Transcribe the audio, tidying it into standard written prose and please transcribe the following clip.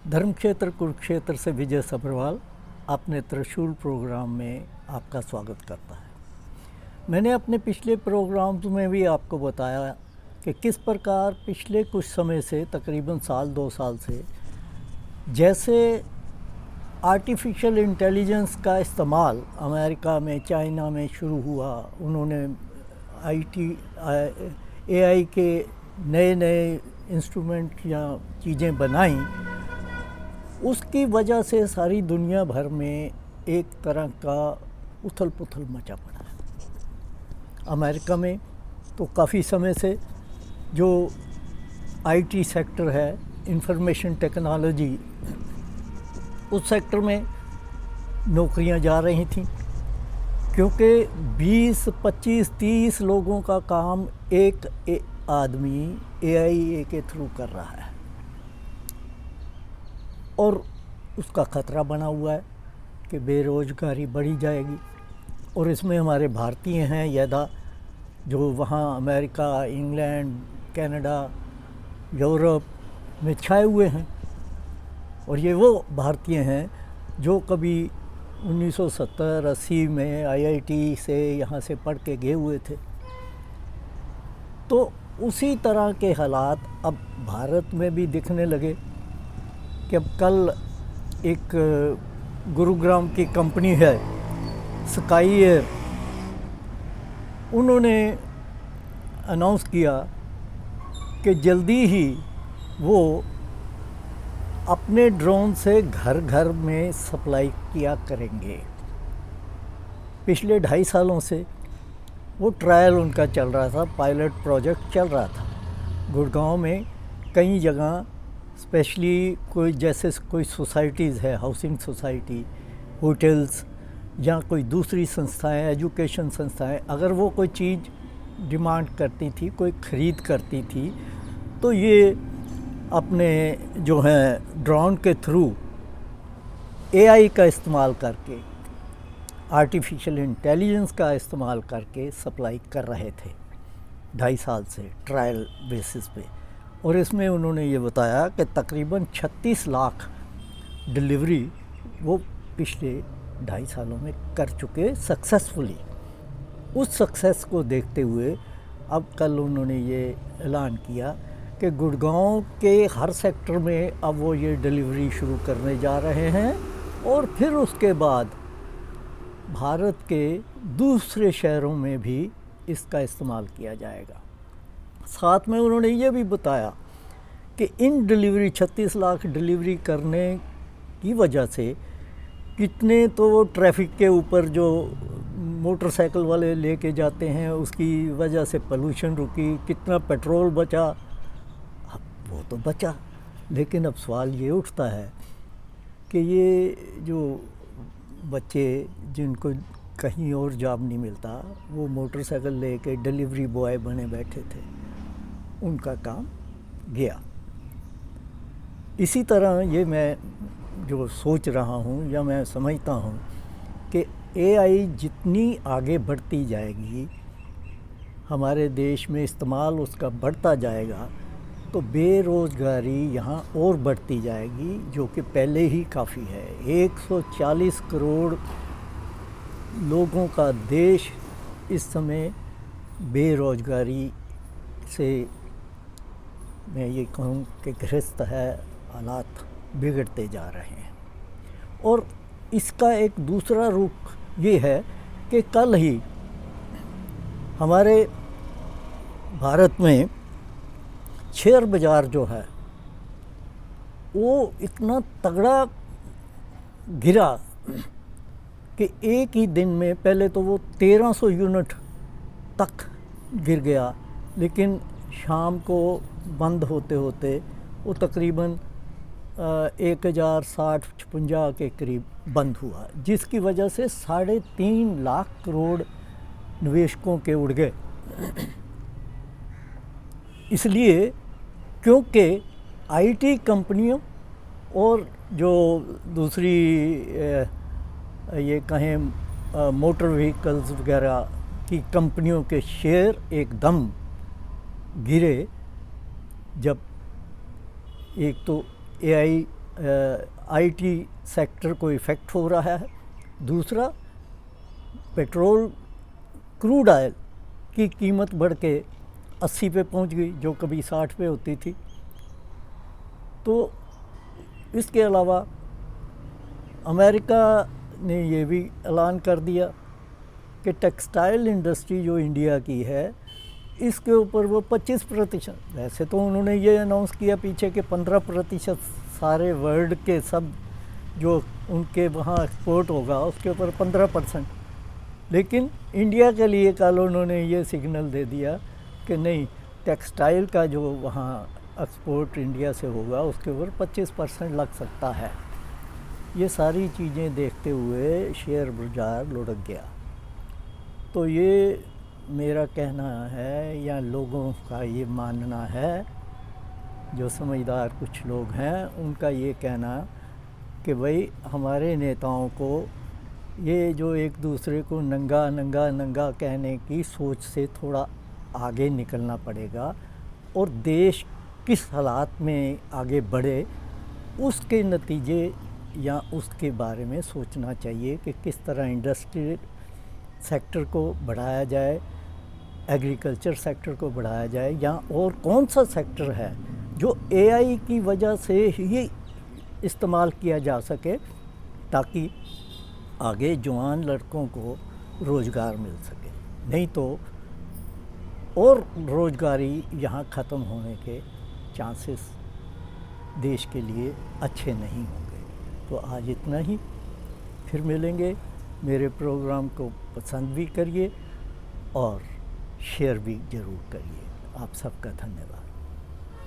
धर्मक्षेत्र कुरुक्षेत्र से विजय सब्रवाल अपने त्रिशूल प्रोग्राम में आपका स्वागत करता है। मैंने अपने पिछले प्रोग्राम्स में भी आपको बताया कि किस प्रकार पिछले कुछ समय से तकरीबन साल 2 साल से जैसे आर्टिफिशियल इंटेलिजेंस का इस्तेमाल अमेरिका में चाइना में शुरू हुआ। उन्होंने एआई के नए नए इंस्ट्रूमेंट या चीज़ें बनाई। उसकी वजह से सारी दुनिया भर में एक तरह का उथल पुथल मचा पड़ा है। अमेरिका में तो काफ़ी समय से जो आईटी सेक्टर है, इंफॉर्मेशन टेक्नोलॉजी, उस सेक्टर में नौकरियां जा रही थीं, क्योंकि 20, 25, 30 लोगों का काम एक आदमी एआई के थ्रू कर रहा है और उसका ख़तरा बना हुआ है कि बेरोज़गारी बढ़ी जाएगी। और इसमें हमारे भारतीय हैं यदा जो वहाँ अमेरिका, इंग्लैंड, कनाडा, यूरोप में छाए हुए हैं। और ये वो भारतीय हैं जो कभी 1970-80 में आईआईटी से यहाँ से पढ़ के गए हुए थे। तो उसी तरह के हालात अब भारत में भी दिखने लगे कि अब कल एक गुरुग्राम की कंपनी है स्काई एयर, उन्होंने अनाउंस किया कि जल्दी ही वो अपने ड्रोन से घर घर में सप्लाई किया करेंगे। पिछले 2.5 सालों से वो ट्रायल उनका चल रहा था, पायलट प्रोजेक्ट चल रहा था। गुड़गांव में कई जगह स्पेशली कोई सोसाइटीज़ है, हाउसिंग सोसाइटी, होटल्स या कोई दूसरी संस्थाएं, एजुकेशन संस्थाएं, अगर वो कोई चीज़ डिमांड करती थी, कोई ख़रीद करती थी, तो ये अपने जो हैं ड्रोन के थ्रू एआई का इस्तेमाल करके, आर्टिफिशियल इंटेलिजेंस का इस्तेमाल करके सप्लाई कर रहे थे 2.5 साल से ट्रायल बेसिस पे। और इसमें उन्होंने ये बताया कि तकरीबन 36 लाख डिलीवरी वो पिछले 2.5 सालों में कर चुके सक्सेसफुली। उस सक्सेस को देखते हुए अब कल उन्होंने ये ऐलान किया कि गुड़गांव के हर सेक्टर में अब वो ये डिलीवरी शुरू करने जा रहे हैं और फिर उसके बाद भारत के दूसरे शहरों में भी इसका इस्तेमाल किया जाएगा। साथ में उन्होंने ये भी बताया कि इन डिलीवरी 36 लाख डिलीवरी करने की वजह से कितने तो ट्रैफिक के ऊपर जो मोटरसाइकिल वाले लेके जाते हैं उसकी वजह से पोल्यूशन रुकी, कितना पेट्रोल बचा। अब वो तो बचा, लेकिन अब सवाल ये उठता है कि ये जो बच्चे जिनको कहीं और जॉब नहीं मिलता, वो मोटरसाइकिल लेके डिलीवरी बॉय बने बैठे थे, उनका काम गया। इसी तरह ये मैं जो सोच रहा हूँ या मैं समझता हूँ कि एआई जितनी आगे बढ़ती जाएगी, हमारे देश में इस्तेमाल उसका बढ़ता जाएगा, तो बेरोज़गारी यहाँ और बढ़ती जाएगी, जो कि पहले ही काफ़ी है। 140 करोड़ लोगों का देश इस समय बेरोज़गारी से, मैं ये कहूँ कि ग्रस्त है, हालात बिगड़ते जा रहे हैं। और इसका एक दूसरा रूप ये है कि कल ही हमारे भारत में शेयर बाज़ार जो है वो इतना तगड़ा गिरा कि एक ही दिन में पहले तो वो 1300 यूनिट तक गिर गया, लेकिन शाम को बंद होते होते वो तकरीबन 1060-56 के करीब बंद हुआ, जिसकी वजह से 3.5 लाख करोड़ निवेशकों के उड़ गए। इसलिए क्योंकि आईटी कंपनियों और जो दूसरी ये कहें मोटर व्हीकल्स वगैरह की कंपनियों के शेयर एकदम गिरे, जब एक तो एआई आईटी सेक्टर को इफ़ेक्ट हो रहा है। दूसरा, पेट्रोल क्रूड ऑयल की कीमत बढ़ के 80 पे पहुंच गई, जो कभी 60 पे होती थी। तो इसके अलावा अमेरिका ने ये भी ऐलान कर दिया कि टेक्सटाइल इंडस्ट्री जो इंडिया की है, इसके ऊपर वो 25%, वैसे तो उन्होंने ये अनाउंस किया पीछे कि 15% सारे वर्ल्ड के सब जो उनके वहाँ एक्सपोर्ट होगा उसके ऊपर 15%, लेकिन इंडिया के लिए कल उन्होंने ये सिग्नल दे दिया कि नहीं, टेक्सटाइल का जो वहाँ एक्सपोर्ट इंडिया से होगा उसके ऊपर 25% लग सकता है। ये सारी चीज़ें देखते हुए शेयर बाज़ार लुढ़क गया। तो ये मेरा कहना है, या लोगों का ये मानना है, जो समझदार कुछ लोग हैं उनका ये कहना कि भाई हमारे नेताओं को ये जो एक दूसरे को नंगा नंगा नंगा कहने की सोच से थोड़ा आगे निकलना पड़ेगा और देश किस हालात में आगे बढ़े उसके नतीजे या उसके बारे में सोचना चाहिए कि किस तरह इंडस्ट्री सेक्टर को बढ़ाया जाए, एग्रीकल्चर सेक्टर को बढ़ाया जाए, या और कौन सा सेक्टर है जो एआई की वजह से ही इस्तेमाल किया जा सके ताकि आगे जवान लड़कों को रोज़गार मिल सके। नहीं तो और रोज़गारी यहाँ ख़त्म होने के चांसेस देश के लिए अच्छे नहीं होंगे। तो आज इतना ही, फिर मिलेंगे। मेरे प्रोग्राम को पसंद भी करिए और शेयर भी ज़रूर करिए। आप सबका धन्यवाद।